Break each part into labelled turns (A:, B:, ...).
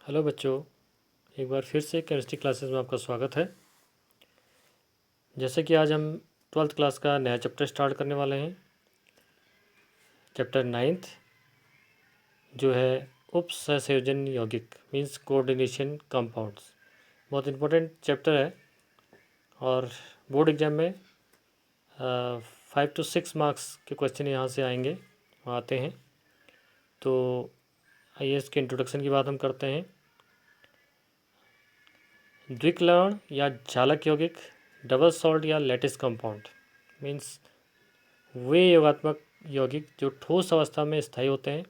A: Hello बच्चों, एक बार फिर से केमिस्ट्री क्लासेस में आपका स्वागत है। जैसे कि आज हम 12th क्लास का नया चैप्टर स्टार्ट करने वाले हैं। चैप्टर 9th जो है उपसंयोजन यौगिक मीन्स कोऑर्डिनेशन कंपाउंड्स। बहुत इम्पोर्टेंट चैप्टर है और बोर्ड एग्जाम में 5 to 6 मार्क्स के क्वेश्चन यहाँ से आएंगे, आते हैं। तो आइए इसके इंट्रोडक्शन की बात हम करते हैं। द्विक्लवण या जालक यौगिक, डबल सॉल्ट या लैटिस कंपाउंड मीन्स वे योगात्मक यौगिक जो ठोस अवस्था में स्थायी होते हैं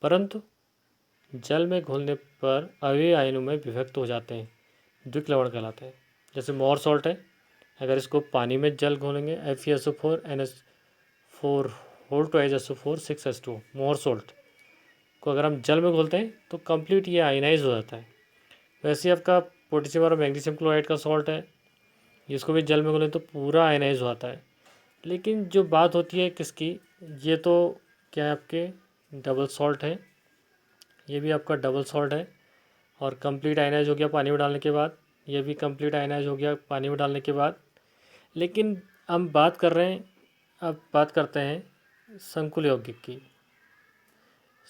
A: परंतु जल में घुलने पर अव्ययी आयनों में विभक्त हो जाते हैं, द्विक्लवण कहलाते हैं। जैसे मोर सॉल्ट है, अगर इसको पानी में जल घोलेंगे FeSO4 NH4 whole two HSO4 6H2 Mohr salt को अगर हम जल में घोलते हैं तो कंप्लीट ये आयनाइज हो जाता है। वैसे ही आपका पोटेशियम और मैग्नीशियम क्लोराइड का सॉल्ट है, इसको भी जल में घोलें तो पूरा आयनाइज हो जाता है। लेकिन जो बात होती है किसकी, ये तो क्या है आपके डबल सॉल्ट है, ये भी आपका डबल सॉल्ट है और कंप्लीट आयनाइज हो गया पानी में डालने के बाद, ये भी कंप्लीट आयनाइज हो गया पानी में डालने के बाद। लेकिन हम बात कर रहे हैं, अब बात करते हैं संकुल यौगिक की।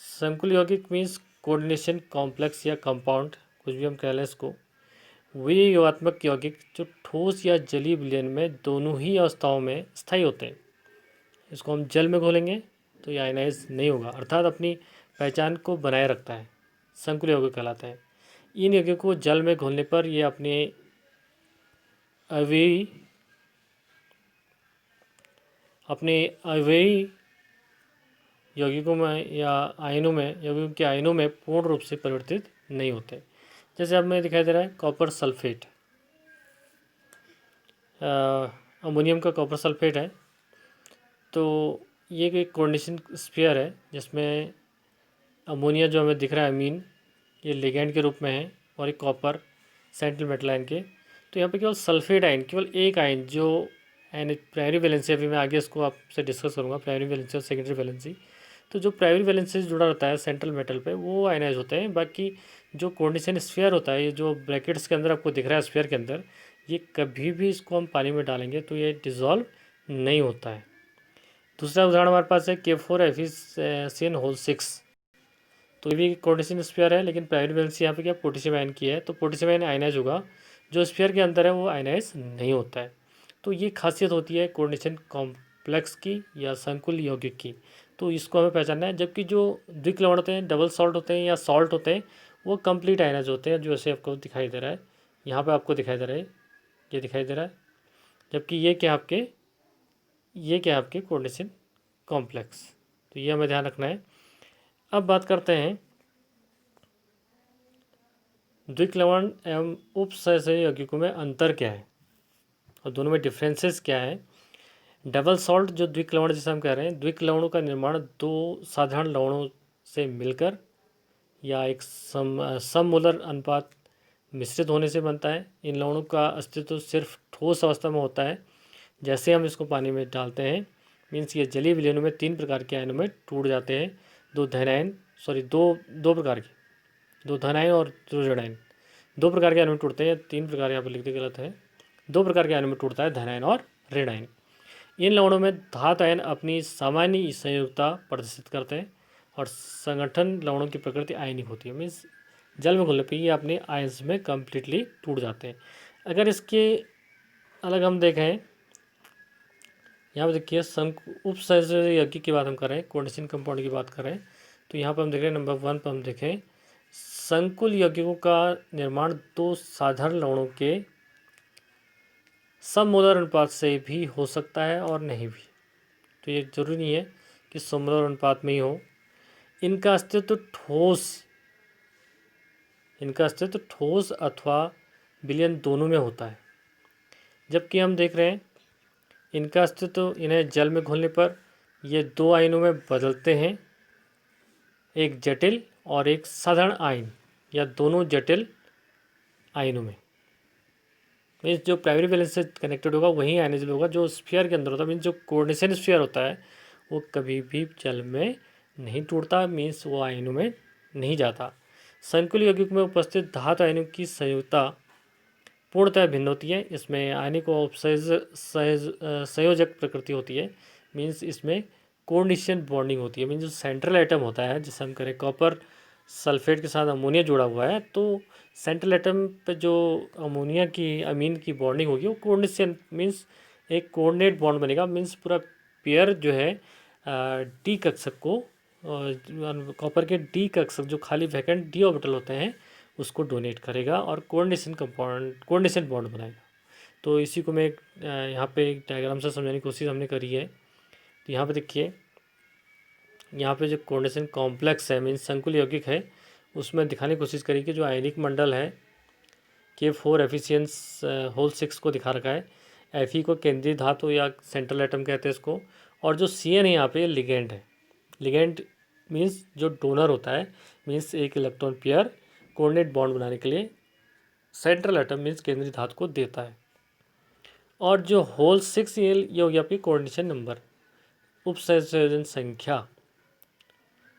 A: संकुल यौगिक मीन्स कोऑर्डिनेशन कॉम्प्लेक्स या कंपाउंड, कुछ भी हम कह लें इसको। वे योगात्मक यौगिक जो ठोस या जलीय विलयन में दोनों ही अवस्थाओं में स्थायी होते हैं। इसको हम जल में घोलेंगे तो ये आयनाइज नहीं होगा, अर्थात अपनी पहचान को बनाए रखता है, संकुल यौगिक कहलाता है। इन यौगिकों को जल में घोलने पर ये अपने अव्ययी यौगिकों में या आयनों में, यौगिकों के आयनों में पूर्ण रूप से परिवर्तित नहीं होते। जैसे अब में दिखाई दे रहा है कॉपर सल्फेट, अमोनियम का कॉपर सल्फेट है। तो ये एक कोऑर्डिनेशन स्फीयर है जिसमें अमोनिया जो हमें दिख रहा है अमीन, ये लिगैंड के रूप में है और एक कॉपर सेंट्रल मेटल आयन के। तो यहाँ पे केवल सल्फेट आयन, केवल एक आयन जो एन प्राइमरी वैलेंसी, अभी मैं आगे इसको आपसे डिस्कस करूँगा प्राइमरी वैलेंसी और सेकेंडरी वैलेंसी। तो जो प्राइमरी वैलेंसी से जुड़ा रहता है सेंट्रल मेटल पे वो आयनाइज होते हैं। बाकी जो कोऑर्डिनेशन स्फीयर होता है, ये जो ब्रैकेट्स के अंदर आपको दिख रहा है स्फीयर के अंदर, ये कभी भी इसको हम पानी में डालेंगे तो ये डिज़ोल्व नहीं होता है। दूसरा उदाहरण हमारे पास है K4FeCN होल 6। तो ये भी कोऑर्डिनेशन स्फीयर है, लेकिन प्राइमरी वैलेंसी यहाँ पे क्या पोटेशियम आयन की है, तो पोटेशियम आयन आयनाइज होगा, जो स्फीयर के अंदर है वो आयनाइज नहीं होता है। तो ये खासियत होती है कोऑर्डिनेशन कॉम्प्लेक्स की या संकुल यौगिक की, तो इसको हमें पहचानना है। जबकि जो द्विक्लवण होते हैं, डबल सॉल्ट होते हैं या सॉल्ट होते हैं, वो कंप्लीट आयनाइज होते हैं, जो ऐसे आपको दिखाई दे रहा है, यहाँ पर आपको दिखाई दे रहा है, ये दिखाई दे रहा है। जबकि ये क्या आपके कोऑर्डिनेशन कॉम्प्लेक्स, तो ये हमें ध्यान रखना है। अब बात करते हैं द्विक्लवण एवं उपसहसहयोगी यौगिकों में अंतर क्या है और दोनों में डिफरेंसेस क्या है। डबल सॉल्ट जो द्विक्लवण जैसे हम कह रहे हैं, द्विक्लवणों का निर्माण दो साधारण लवणों से मिलकर या एक सममोलर अनुपात मिश्रित होने से बनता है। इन लवणों का अस्तित्व सिर्फ ठोस अवस्था में होता है। जैसे हम इसको पानी में डालते हैं मीन्स ये जलीय विलयनों में 3 प्रकार के आयनों में टूट जाते हैं। दो प्रकार के, दो धन आयन और दो ऋण आयन, 2 प्रकार के आयन में टूटते हैं। 3 प्रकार यहाँ पर लिख दिया गलत है, 2 प्रकार के आयन में टूटता है, धन आयन और ऋण आयन। इन लवणों में धातु आयन अपनी सामान्य संयोजकता प्रदर्शित करते हैं और संगठन लवणों की प्रकृति आयनिक होती है, मीन्स जल में घुलने पर ये अपने आयन्स में कम्प्लीटली टूट जाते हैं। अगर इसके अलग हम देखें, यहाँ पर देखिए उपसहसहयोगी यौगिक की बात हम कर रहे हैं, कोऑर्डिनेशन कंपाउंड की बात कर रहे हैं। तो यहाँ पर हम देख रहे हैं नंबर 1 पर हम देखें संकुल यौगिकों का निर्माण दो साधारण लवणों के सममोलर अनुपात से भी हो सकता है और नहीं भी। तो ये जरूरी नहीं है कि सममोलर अनुपात में ही हो। इनका अस्तित्व ठोस अथवा विलयन दोनों में होता है। जबकि हम देख रहे हैं इनका अस्तित्व, इन्हें जल में घोलने पर ये 2 आयनों में बदलते हैं, एक जटिल और एक साधारण आयन, या दोनों जटिल आयनों में। मीन्स जो प्राइमरी वैलेंस से कनेक्टेड होगा वही आयनाइजेबल होगा। जो स्फीयर के अंदर होता है मीन्स जो कोऑर्डिनेशन स्फीयर होता है वो कभी भी जल में नहीं टूटता, मीन्स वो आयनों में नहीं जाता। संकुल यौगिक में उपस्थित धातु आयनों की संयुक्ता पूर्णतः भिन्न होती है। इसमें आयनिक व संयोजक प्रकृति होती है। मीन्स इसमें कोऑर्डिनेशन बॉन्डिंग होती है। मीन्स जो सेंट्रल एटम होता है, जैसे हम करें कॉपर सल्फेट के साथ अमोनिया जुड़ा हुआ है, तो सेंट्रल एटम पे जो अमोनिया की अमीन की बॉन्डिंग होगी वो कोऑर्डिनेशन मीन्स एक कोऑर्डिनेट बॉन्ड बनेगा। मीन्स पूरा पेयर जो है डी कक्षक को कॉपर के डी कक्षक जो खाली वैकेंट डी ऑर्बिटल होते हैं उसको डोनेट करेगा और कोऑर्डिनेशन बॉन्ड बनाएगा। तो इसी को मैं यहाँ पे एक डायग्राम से समझाने की कोशिश हमने करी है। तो यहाँ पे देखिए, यहाँ पे जो कोऑर्डिनेशन कॉम्प्लेक्स है मीन्स संकुल यौगिक है, उसमें दिखाने की कोशिश करी कि जो आयनिक मंडल है K4 एफिशिएंस होल 6 को दिखा रखा है। Fe को केंद्रीय धातु या सेंट्रल एटम कहते हैं इसको, और जो Cn है यहाँ पे लिगेंड है। लिगेंड मीन्स जो डोनर होता है, मीन्स एक इलेक्ट्रॉन पेयर कोऑर्डिनेट बॉन्ड बनाने के लिए सेंट्रल एटम मीन्स केंद्रीय धातु को देता है। और जो होल 6 ये हो गया आपकी कोऑर्डिनेशन नंबर, उपसंयोजन संख्या।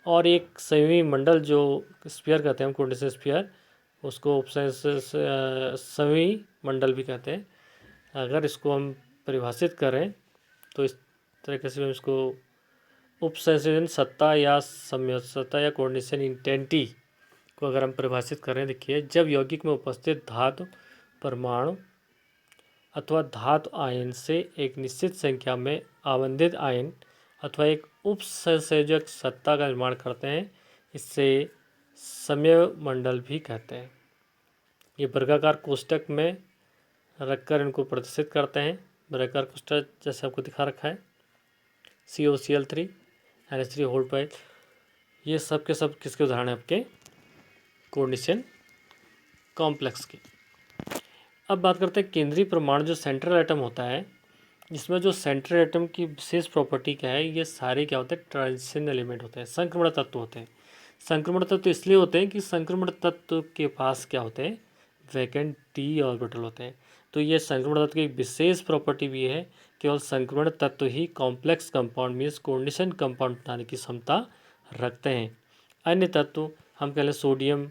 A: और एक संयुगी मंडल जो स्फीयर कहते हैं हम, कोऑर्डिनेशन स्फीयर, उसको संयुगी मंडल भी कहते हैं। अगर इसको हम परिभाषित करें तो इस तरीके से हम इसको उपसंयोजन सत्ता या समयोजकता या कोऑर्डिनेशन इंटेंटी को अगर हम परिभाषित करें, देखिए, जब यौगिक में उपस्थित धातु परमाणु अथवा धातु आयन से एक निश्चित संख्या में आवंटित आयन अथवा एक उपसंयोजक सत्ता का निर्माण करते हैं, इससे समय मंडल भी कहते हैं। ये वर्गाकार कोष्टक में रखकर इनको प्रदर्शित करते हैं। वर्गाकार कोष्टक जैसे आपको दिखा रखा है, COCl3 NH3 होल्ड पाइल, ये सब के सब किसके उदाहरण हैं आपके कोऑर्डिनेशन कॉम्प्लेक्स की। अब बात करते हैं केंद्रीय परमाणु जो सेंट्रल एटम होता है, इसमें जो सेंट्रल एटम की विशेष प्रॉपर्टी क्या है, ये सारे क्या होते हैं ट्रांजिशन एलिमेंट होते हैं, संक्रमण तत्व होते हैं। संक्रमण तत्व इसलिए होते हैं कि संक्रमण तत्व के पास क्या होते हैं, वैकेंट डी ऑर्बिटल होते हैं। तो ये संक्रमण तत्व की एक विशेष प्रॉपर्टी भी है, केवल संक्रमण तत्व ही complex compound means coordination compound बनाने की क्षमता रखते हैं। अन्य तत्व हम कह लें सोडियम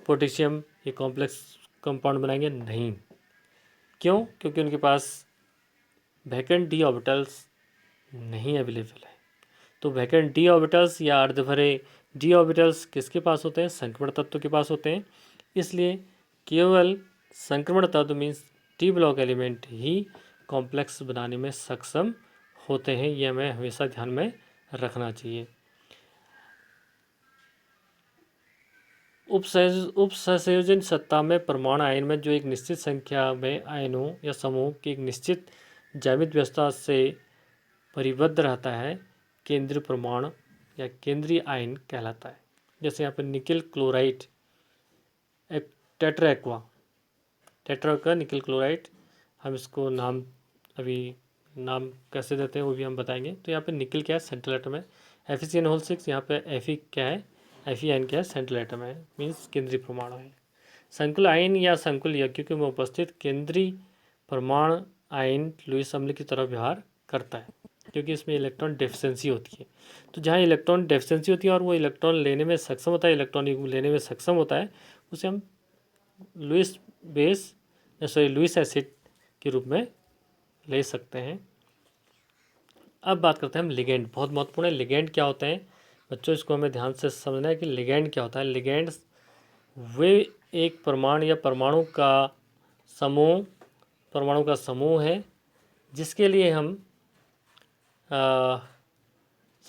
A: पोटेशियम, ये कॉम्प्लेक्स कंपाउंड बनाएंगे नहीं। क्यों? क्योंकि उनके पास वैकेंट डी ऑर्बिटल्स नहीं अवेलेबल है। तो वैकेंट डी ऑर्बिटल्स या अर्धभरे डी ऑर्बिटल्स किसके पास होते हैं, संक्रमण तत्व के पास होते हैं। इसलिए केवल संक्रमण तत्व मीन्स डी ब्लॉक एलिमेंट ही कॉम्प्लेक्स बनाने में सक्षम होते हैं। यह हमें हमेशा ध्यान में रखना चाहिए। उपसंयोजन सत्ता में परमाणु आयन में जो एक निश्चित संख्या में आयनों या समूह की एक निश्चित ज्यामितीय व्यवस्था से परिबद्ध रहता है, केंद्रीय परमाणु या केंद्रीय आयन कहलाता है। जैसे यहाँ पर निकल क्लोराइड टेट्रा का निकल क्लोराइड, हम इसको नाम अभी नाम कैसे देते हैं वो भी हम बताएंगे। तो यहाँ पे निकल क्या है, सेंट्रल एटम है। FeCN6, यहाँ पे Fe क्या है, Fe आयन क्या है, सेंट्रल एटम है, मीन्स केंद्रीय परमाणु है। संकुल आयन या संकुल यौगिकों में उपस्थित केंद्रीय परमाणु आयन लुईस अम्ल की तरह व्यवहार करता है, क्योंकि इसमें इलेक्ट्रॉन डेफिशिएंसी होती है। तो जहाँ इलेक्ट्रॉन डेफिशिएंसी होती है और वो इलेक्ट्रॉन लेने में सक्षम होता है, इलेक्ट्रॉन लेने में सक्षम होता है, उसे हम लुईस एसिड के रूप में ले सकते हैं। अब बात करते हैं हम लिगेंड, बहुत महत्वपूर्ण है। लिगेंड क्या होते हैं बच्चों, इसको हमें ध्यान से समझना है कि लिगेंड क्या होता है। लिगेंड वे एक परमाणु या परमाणु का समूह है जिसके लिए हम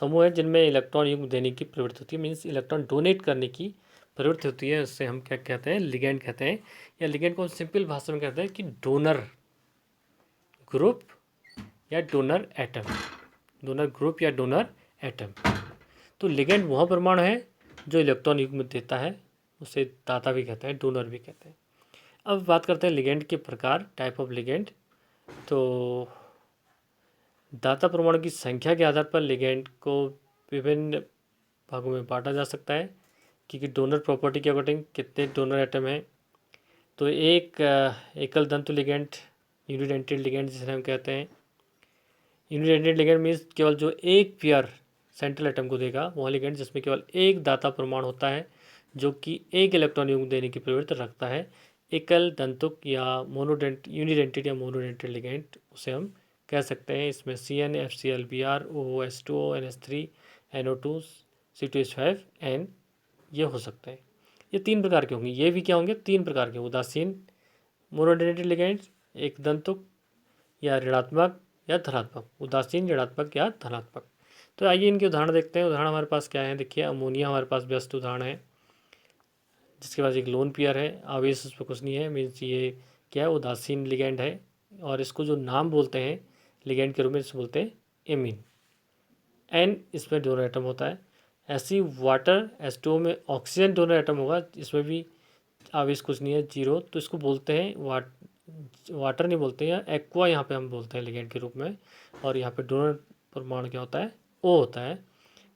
A: समूह है जिनमें इलेक्ट्रॉन युग्म देने की प्रवृत्ति होती है, मीन्स इलेक्ट्रॉन डोनेट करने की प्रवृत्ति होती है। उससे हम क्या कहते हैं, लिगेंड कहते हैं। या लिगेंड को सिंपल भाषा में कहते हैं कि डोनर ग्रुप या डोनर एटम, डोनर ग्रुप या डोनर एटम। तो लिगेंड वह परमाणु है जो इलेक्ट्रॉन युग्म देता है, उसे दाता भी कहते हैं, डोनर भी कहते हैं। अब बात करते हैं लिगेंड के प्रकार, टाइप ऑफ लिगेंड। तो दाता परमाणु की संख्या के आधार पर लिगेंड को विभिन्न भागों में बांटा जा सकता है, क्योंकि डोनर प्रॉपर्टी के अकॉर्डिंग कितने डोनर एटम हैं। तो एक एकल दंतु लिगेंड, यूनिडेंटेड लिगेंड जिसे हम कहते हैं। यूनिडेंटेड लिगेंड मीन्स केवल जो एक पेयर सेंट्रल एटम को देगा, वह लिगेंड जिसमें केवल एक दाता परमाणु होता है, जो कि एक इलेक्ट्रॉन युग्म देने की प्रवृत्ति रखता है। एकल दंतुक या यूनिडेंटेड या मोनोडेंटेड लिगेंड उसे हम कह सकते हैं। इसमें CN, FCl, Br, OH2O, NH3, NO2, C2H5 N ये हो सकते हैं। ये 3 प्रकार के होंगे। ये भी क्या होंगे? 3 प्रकार के, उदासीन मोनोडेंटेड लिगेंड, एक दंतुक या ऋणात्मक या धनात्मक, उदासीन, ऋणात्मक या धनात्मक। तो आइए इनके उदाहरण देखते हैं। उदाहरण हमारे पास क्या है? देखिए, अमोनिया हमारे पास बेस्ट उदाहरण है, जिसके पास एक लोन पेयर है, आवेश उस पर कुछ नहीं है, मीन्स ये क्या है? उदासीन लिगेंड है। और इसको जो नाम बोलते हैं लिगेंड के रूप में, इसको बोलते हैं एमीन। एन इसमें डोनर एटम होता है। ऐसी वाटर H2O में ऑक्सीजन डोनर एटम होगा, इसमें भी आवेश कुछ नहीं है, जीरो, तो इसको बोलते हैं वाटर नहीं बोलते हैं, या एक्वा यहाँ पे हम बोलते हैं लिगेंड के रूप में। और यहाँ पे डोनर परमाणु क्या होता है? O होता है।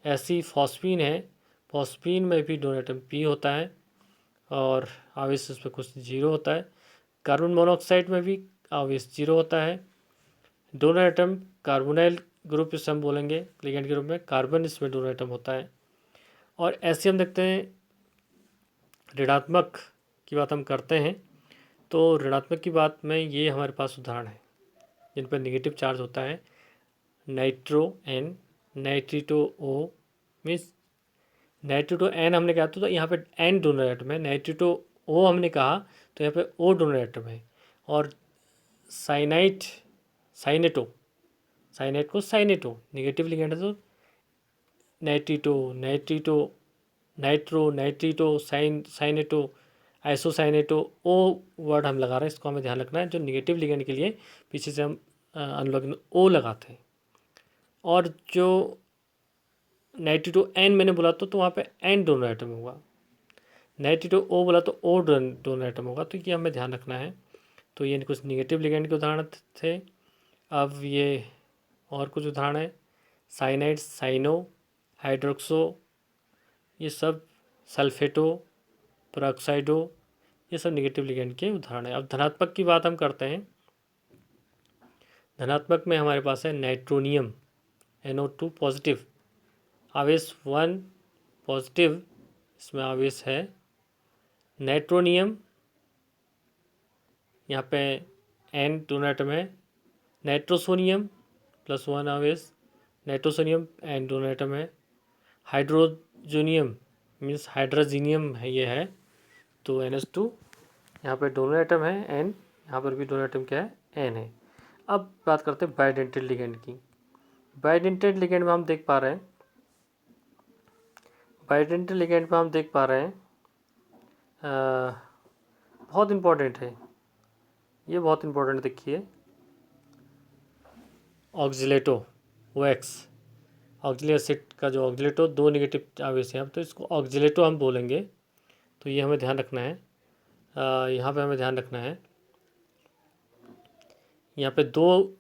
A: ऐसी फॉस्फीन है, फॉस्फीन में भी डोनर एटम P होता है और आवेश इस पर कुछ जीरो होता है। कार्बन मोनोऑक्साइड में भी आवेश जीरो होता है। डोनर एटम कार्बोनाइल ग्रुप इसे हम बोलेंगे लिगेंड के रूप में, कार्बन इसमें डोनर एटम होता है। और ऐसे हम देखते हैं ऋणात्मक की बात हम करते हैं, तो ऋणात्मक की बात में ये हमारे पास उदाहरण है जिन पर निगेटिव चार्ज होता है। Nitro N, nitrito O, means nitrito N हमने कहा तो यहाँ पे N डोनर एटम है, नाइट्रिटो O हमने कहा तो यहाँ पे O डोनर एटम है। और साइनाइट, साइनेटो, साइनाइट को साइनेटो निगेटिव लिगेंड है, तो नाइट्रिटो, नाइट्रिटो, नाइट्रो, नाइट्रिटो, साइनेटो, आइसोसाइनेटो, O वर्ड हम लगा रहे हैं, इसको हमें ध्यान रखना है। जो निगेटिव लिगेंड के लिए पीछे से हम अनलॉग O लगाते हैं। और जो नाइट्रिटो N मैंने बोला तो वहाँ पे N डोनर एटम होगा। नाइट्रिटो O बोला तो O डोनर एटम होगा, तो ये हमें ध्यान रखना है। तो ये कुछ निगेटिव लिगेंड के उदाहरण थे। अब ये और कुछ उदाहरण है, साइनाइड, साइनो, हाइड्रोक्सो, ये सब, सल्फेटो, पेरोक्साइडो, ये सब निगेटिव लिगेंड के उदाहरण है। अब धनात्मक की बात हम करते हैं। धनात्मक में हमारे पास है नाइट्रोनियम, NO2 पॉजिटिव, आवेश 1 पॉजिटिव, इसमें आवेश है। नाइट्रोनियम यहाँ पे N डोनर एटम है। नाइट्रोसोनियम +1 आवेश, नाइट्रोसोनियम N डोनर एटम है। हाइड्रोजोनियम मीन्स हाइड्रोजीनियम है, ये है, तो NH2 यहाँ पे डोनर एटम है N, यहाँ पर भी डोनर एटम क्या है? N है। अब बात करते हैं बाइडेंटेड लिगेंड की। बाइडेंटेड लिगेंड में हम देख पा रहे हैं, बाइडेंटेड लिगेंड में हम देख पा रहे हैं बहुत इंपॉर्टेंट है, ये बहुत इंपॉर्टेंट देखिए, ऑक्जिलेटो OX, ऑक्जिलिक एसिड का जो ऑक्जिलेटो, 2 निगेटिव आवेश हैं, तो इसको ऑक्जिलेटो हम बोलेंगे। तो ये हमें ध्यान रखना है। यहाँ पे हमें ध्यान रखना है, यहाँ पे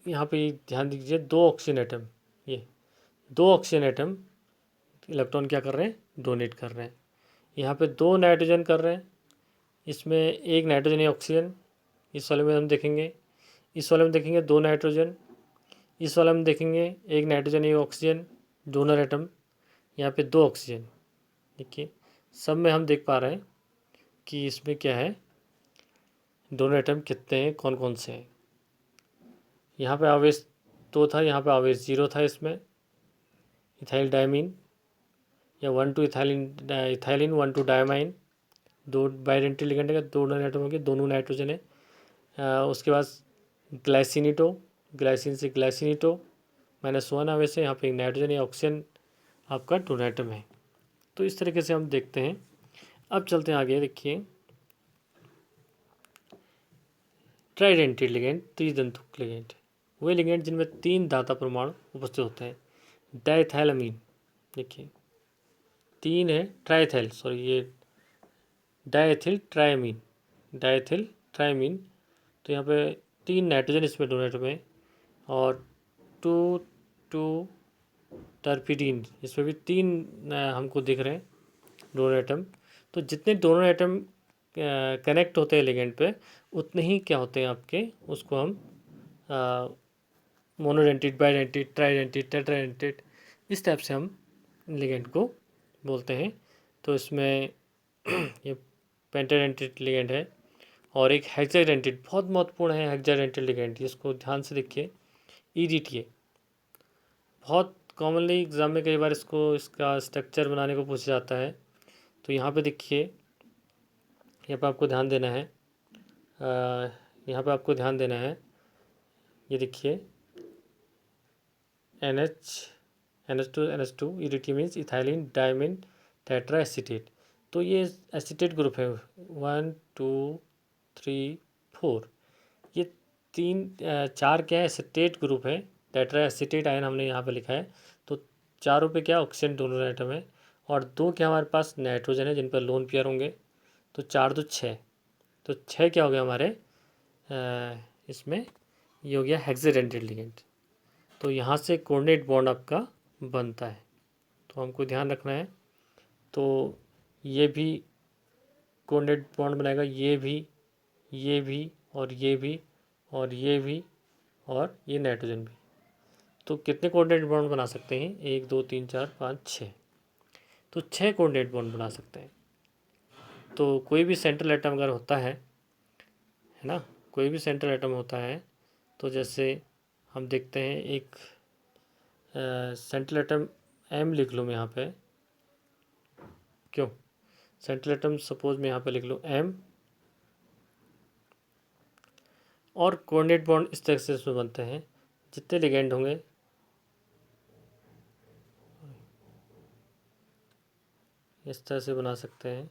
A: यहाँ पे ध्यान दीजिए, 2 ऑक्सीजन एटम, ये 2 ऑक्सीजन एटम इलेक्ट्रॉन क्या कर रहे हैं? डोनेट कर रहे हैं। यहाँ पे 2 नाइट्रोजन कर रहे हैं, इसमें एक नाइट्रोजन या ऑक्सीजन, इस वाले में हम देखेंगे, इस वाले में देखेंगे 2 नाइट्रोजन, इस वाले में देखेंगे एक नाइट्रोजन एक ऑक्सीजन, डोनर एटम, यहाँ पे 2 ऑक्सीजन। देखिए सब में हम देख पा रहे हैं कि इसमें क्या है, डोनर एटम कितने हैं, कौन कौन से हैं। यहाँ पे आवेश 2 था, यहाँ पे आवेश 0 था। इसमें इथाइल डायमीन या 1 two ethylene 1 two diamine, 2 bidentate ligand है, 2 डोनर एटम होंगे, दोनों नाइट्रोजन है। उसके बाद ग्लाइसिनिटो, ग्लाइसिन से ग्लाइसिनिटो, -1 आवेश है, यहाँ पे नाइट्रोजन या ऑक्सीजन आपका डोनर एटम है। तो इस तरीके से हम देखते हैं। अब चलते हैं आगे, देखिए ट्राइडेंटेड लिगेंड, त्रिदंतुक लिगेंड, वे लिगेंड जिनमें 3 दाता परमाणु उपस्थित होते हैं। डाइथाइलामीन, देखिए 3 है, ट्राइथाइल, सॉरी ये डाइथिल ट्राइमीन, डाइथिल ट्राइमीन, तो यहाँ पे 3 नाइट्रोजन इसमें डोनर एटम है। और 2 टर्पिडीन, इसमें भी 3 हमको दिख रहे हैं डोनर एटम। तो जितने डोनर एटम कनेक्ट होते हैं लिगेंड पे, उतने ही क्या होते हैं आपके, उसको हम मोनोडेंटेड, बाइडेंटेड, ट्राइडेंटेड, टेट्राडेंटेड, इस टाइप से हम लिगेंड को बोलते हैं। तो इसमें ये पेंटाडेंटेट लिगेंड है। और एक हेक्साडेंटेट बहुत महत्वपूर्ण है, हेक्साडेंटेट लिगेंड, इसको ध्यान से देखिए, EDTA। बहुत कॉमनली एग्जाम में कई बार इसका स्ट्रक्चर बनाने को पूछा जाता है। तो यहाँ पे देखिए, यहाँ पे आपको ध्यान देना है, यहाँ पे आपको ध्यान देना है, ये देखिए NH2 EDTA means ethylene diamine tetra acetate. तो ये एसीटेट ग्रुप है, 1 2 3 4, ये 4 क्या है, एसीटेट ग्रुप है। टेट्रा एसीटेट आयन हमने यहाँ पे लिखा है। तो चारों पे क्या ऑक्सीजन डोनर एटम है, और 2 क्या हमारे पास नाइट्रोजन है जिन पर लोन पेयर होंगे। तो 4 तो 6, तो 6 क्या हो गया हमारे इसमें, ये हो गया हेक्साडेंटेट लिगेंड। तो यहाँ से कोऑर्डिनेट बॉन्ड आपका बनता है, तो हमको ध्यान रखना है। तो ये भी कोऑर्डिनेट बॉन्ड बनाएगा, ये भी, ये भी, और ये भी, और ये भी, और ये नाइट्रोजन भी। तो कितने कोऑर्डिनेट बॉन्ड बना सकते हैं, 1 2 3 4 5 6, तो 6 कोऑर्डिनेट बॉन्ड बना सकते हैं। तो कोई भी सेंट्रल एटम अगर होता है ना, कोई भी सेंट्रल एटम होता है, तो जैसे हम देखते हैं एक सेंट्रल एटम M लिख लूँ मैं यहाँ पे, क्यों, सेंट्रल एटम सपोज मैं यहाँ पे लिख लूँ M, और कोऑर्डिनेट बॉन्ड इस तरह से इसमें बनते हैं, जितने लिगेंड होंगे इस तरह से बना सकते हैं।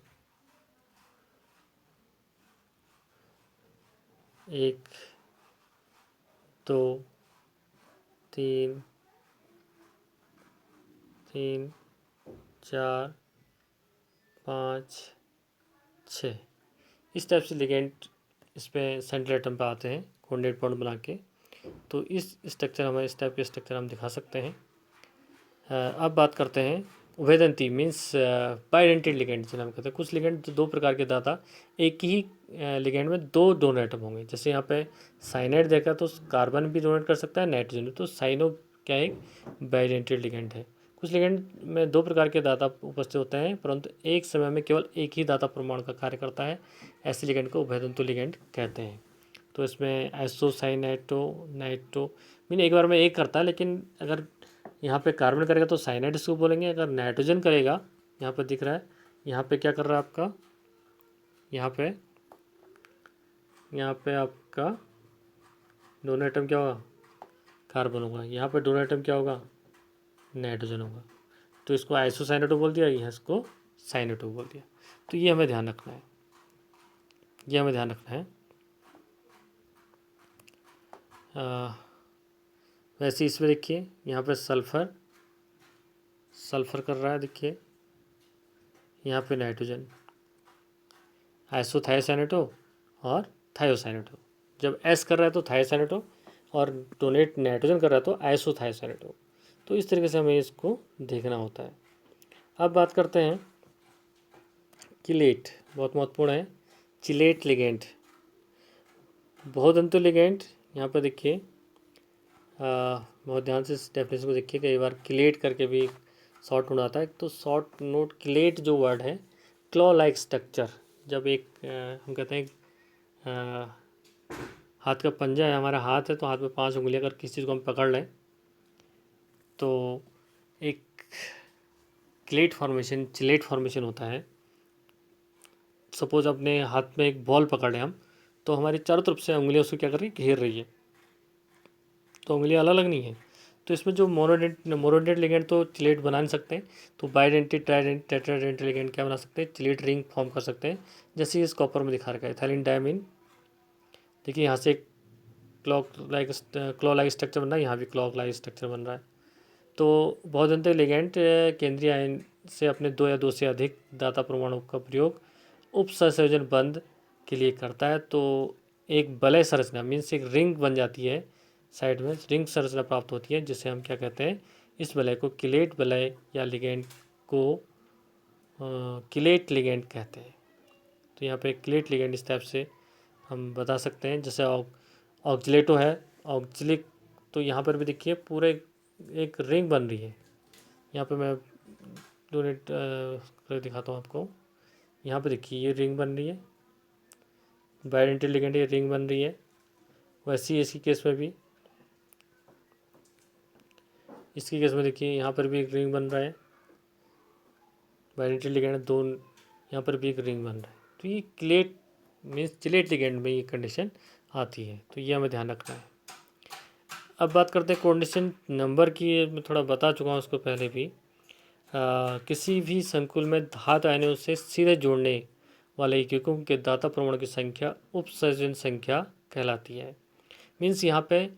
A: 1 2 3 3 4 5 6, इस टाइप से लिगेंड इसमें सेंट्रल एटम पे आते हैं कोऑर्डिनेट बॉन्ड बना के। तो इस स्ट्रक्चर हमें, इस टाइप के स्ट्रक्चर हम दिखा सकते हैं। अब बात करते हैं उभयदंती मीन्स बाइडेंटेड लिगेंड जिन्हें हम कहते हैं। कुछ लिगेंड जो 2 प्रकार के दाता, एक ही लिगेंड में 2 डोनर एटम होंगे। जैसे यहाँ पे साइनाइड देखा तो कार्बन भी डोनेट कर सकता है, नाइट्रोजन भी। तो साइनो क्या है, एक बाइडेंटेड लिगेंड है। कुछ लिगेंड में 2 प्रकार के दाता उपस्थित होते हैं, परंतु एक समय में केवल एक ही दाता परमाणु का कार्य करता है, ऐसे लिगेंड को उभयतंतु लिगेंड कहते हैं। तो इसमें आइसोसाइनाइटो नाइट्रो मीन एक बार में एक करता है, लेकिन अगर यहाँ पे कार्बन करेगा तो साइनाइड इसको बोलेंगे। अगर नाइट्रोजन करेगा, यहाँ पे दिख रहा है, यहाँ पे क्या कर रहा है आपका, यहाँ पे आपका डोनर एटम क्या होगा, कार्बन होगा। यहाँ पे डोनर एटम क्या होगा, नाइट्रोजन होगा। तो इसको आइसोसाइनेटो बोल दिया, यहाँ इसको साइनेटो बोल दिया। तो ये हमें ध्यान रखना है, ये हमें ध्यान रखना है। वैसे इसमें देखिए, यहाँ पे सल्फर कर रहा है, देखिए यहाँ पे नाइट्रोजन, आइसोथायोसाइनेटो और थायोसाइनेटो। जब एस कर रहा है तो थायोसाइनेटो, और डोनेट नाइट्रोजन कर रहा है तो आइसोथायोसाइनेटो। तो इस तरीके से हमें इसको देखना होता है। अब बात करते हैं चिलेट, बहुत महत्वपूर्ण है, चिलेट लिगेंड, बहुतंतु लिगेंड। यहाँ पर देखिए, बहुत ध्यान से इस डेफिनेशन को देखिए, कई बार किलेट करके भी शॉर्ट नोट आता है। तो शॉर्ट नोट किलेट जो वर्ड है, क्लॉ लाइक स्ट्रक्चर। जब एक हम कहते हैं हाथ का पंजा है, हमारा हाथ है, तो हाथ में 5 उंगलियां, अगर किसी चीज़ को हम पकड़ लें तो एक चिलेट फॉर्मेशन होता है। सपोज अपने हाथ में एक बॉल पकड़ लें हम, तो हमारी चारों तरफ से उंगलियां उसको क्या कर रही है, घेर रही है, तो उंगलियां अलग अलग नहीं है। तो इसमें जो मोनोडेंट लिगेंड तो चिलेट बना नहीं सकते हैं, तो बाइडेंटेड ट्राइडेंट टेट्राडेंट लिगेंड क्या बना सकते हैं, चिलेट रिंग फॉर्म कर सकते हैं। जैसे इस कॉपर में दिखा रखा है इथाइलिन डायमीन। देखिए यहाँ से क्लॉ लाइक स्ट्रक्चर बन रहा है, यहाँ भी क्लॉ लाइक स्ट्रक्चर बन रहा है। तो बहुतंत्र लिगेंड केंद्रीय आयन से अपने 2 या 2 से अधिक दाता परमाणु का प्रयोग उपसंयोजन बंध के लिए करता है। तो एक वलय संरचना मीन्स एक रिंग बन जाती है, साइड में रिंग संरचना प्राप्त होती है, जिसे हम क्या कहते हैं, इस वलय को किलेट वलय या लिगेंड को किलेट लिगेंड कहते हैं। तो यहाँ पे किलेट लिगेंड इस टाइप से हम बता सकते हैं। जैसे ऑक्जिलेटो है, ऑक्जिलिक, तो यहाँ पर भी देखिए पूरे एक रिंग बन रही है। यहाँ पे मैं डोनेट कर दिखाता हूँ आपको, यहाँ पे देखिए ये रिंग बन रही है, बाइडेंटिटी लिगेंड ये रिंग बन रही है। वैसे ही इसकी केस में भी, इसकी केस में देखिए यहाँ पर भी एक रिंग बन रहा है, बाइडेंटिटी लिगेंड दो, यहाँ पर भी एक रिंग बन रहा है। तो ये क्लेट मीन्स चिलेट लिगेंड में ये कंडीशन आती है, तो ये हमें ध्यान रखना है। अब बात करते हैं कोऑर्डिनेशन नंबर की। मैं थोड़ा बता चुका हूँ उसको पहले भी। किसी भी संकुल में धातु आयनों से सीधे जोड़ने वाले यौगिकों के दाता प्रमाण की संख्या उपसर्जन संख्या कहलाती है। मीन्स यहाँ पे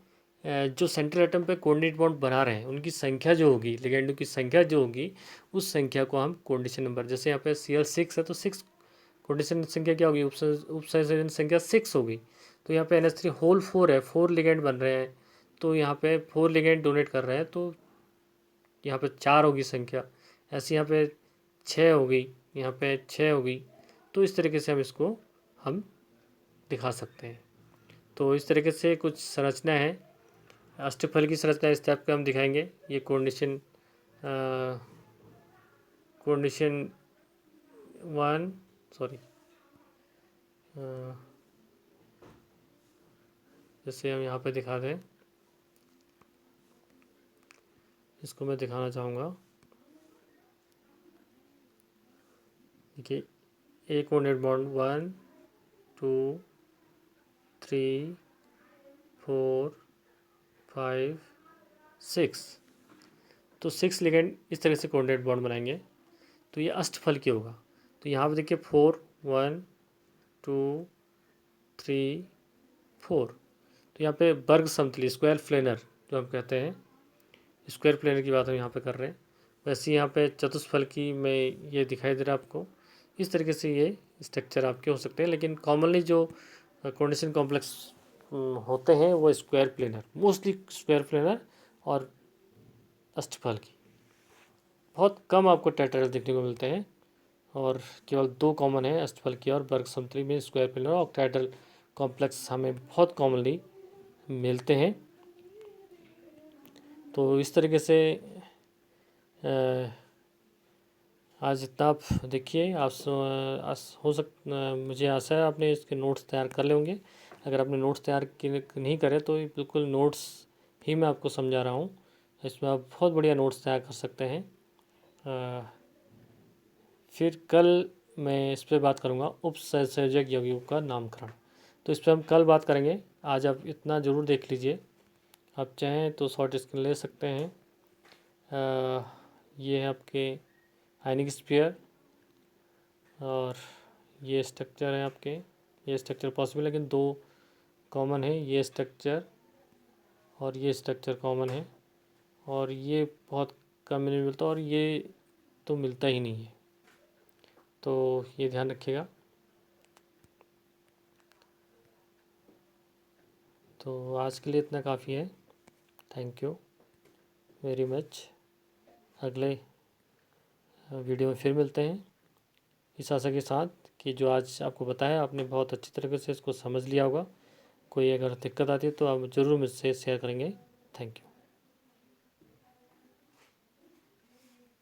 A: जो सेंट्रल एटम पे कोऑर्डिनेट बॉन्ड बना रहे हैं उनकी संख्या जो होगी, लिगेंडों की संख्या जो होगी, उस संख्या को हम कोऑर्डिनेशन नंबर, जैसे यहाँ पे Cl6 है तो 6 कोऑर्डिनेशन संख्या क्या होगी, उपसर्जन संख्या 6 होगी। तो यहाँ पे NH3 होल 4 है, 4 लिगेंड बन रहे हैं, तो यहाँ पे 4 लिगेंड डोनेट कर रहे हैं, तो यहाँ पे 4 होगी संख्या। ऐसे यहाँ पे 6 होगी, यहाँ पे 6 होगी। तो इस तरीके से हम दिखा सकते हैं। तो इस तरीके से कुछ संरचना है, अष्टफल की संरचना इस टाइप का हम दिखाएंगे। ये कोऑर्डिनेशन 1 सॉरी, जैसे हम यहाँ पे दिखा दें, इसको मैं दिखाना चाहूँगा। देखिए एक कोऑर्डिनेट बॉन्ड 1 2 3 4 5 6, तो 6 लिगेंड इस तरह से कोऑर्डिनेट बॉन्ड बनाएंगे, तो ये अष्टफल की होगा। तो यहाँ पे देखिए 4 1 2 3 4, तो यहाँ पे वर्ग समतली स्क्वायर प्लेनर जो हम कहते हैं, स्क्वायर प्लेनर की बात हम यहाँ पे कर रहे हैं। वैसे यहाँ पे चतुष्फल की में ये दिखाई दे रहा है आपको। इस तरीके से ये स्ट्रक्चर आपके हो सकते हैं, लेकिन कॉमनली जो कोऑर्डिनेशन कॉम्प्लेक्स होते हैं वो square planar, mostly square planar और अष्टफल की। बहुत कम आपको टेट्राहेड्रल देखने को मिलते हैं, और केवल 2 कॉमन है, अष्टफल की और वर्ग समतली में स्क्वायर प्लेनर। और ऑक्टाहेड्रल कॉम्प्लेक्स हमें बहुत कॉमनली मिलते हैं। तो इस तरीके से आज इतना आप देखिए। आप मुझे आशा है आपने इसके नोट्स तैयार कर ले होंगे। अगर आपने नोट्स तैयार नहीं करे तो ये बिल्कुल नोट्स ही मैं आपको समझा रहा हूँ, इसमें आप बहुत बढ़िया नोट्स तैयार कर सकते हैं। फिर कल मैं इस पर बात करूँगा उपसंयोजक यौगिकों का नामकरण, तो इस पर हम कल बात करेंगे। आज आप इतना ज़रूर देख लीजिए, आप चाहें तो शॉर्ट स्क्रीन ले सकते हैं। ये है आपके आयनिक स्फीयर, और ये स्ट्रक्चर है आपके, ये स्ट्रक्चर पॉसिबल, लेकिन 2 कॉमन है, ये स्ट्रक्चर और ये स्ट्रक्चर कॉमन है, और ये बहुत कम नहीं मिलता, और ये तो मिलता ही नहीं है। तो ये ध्यान रखिएगा। तो आज के लिए इतना काफ़ी है। Thank you very much. अगले वीडियो में फिर मिलते हैं, इस आशा के साथ कि जो आज आपको बताया आपने बहुत अच्छी तरीके से इसको समझ लिया होगा। कोई अगर दिक्कत आती है तो आप ज़रूर मुझसे शेयर करेंगे। Thank you.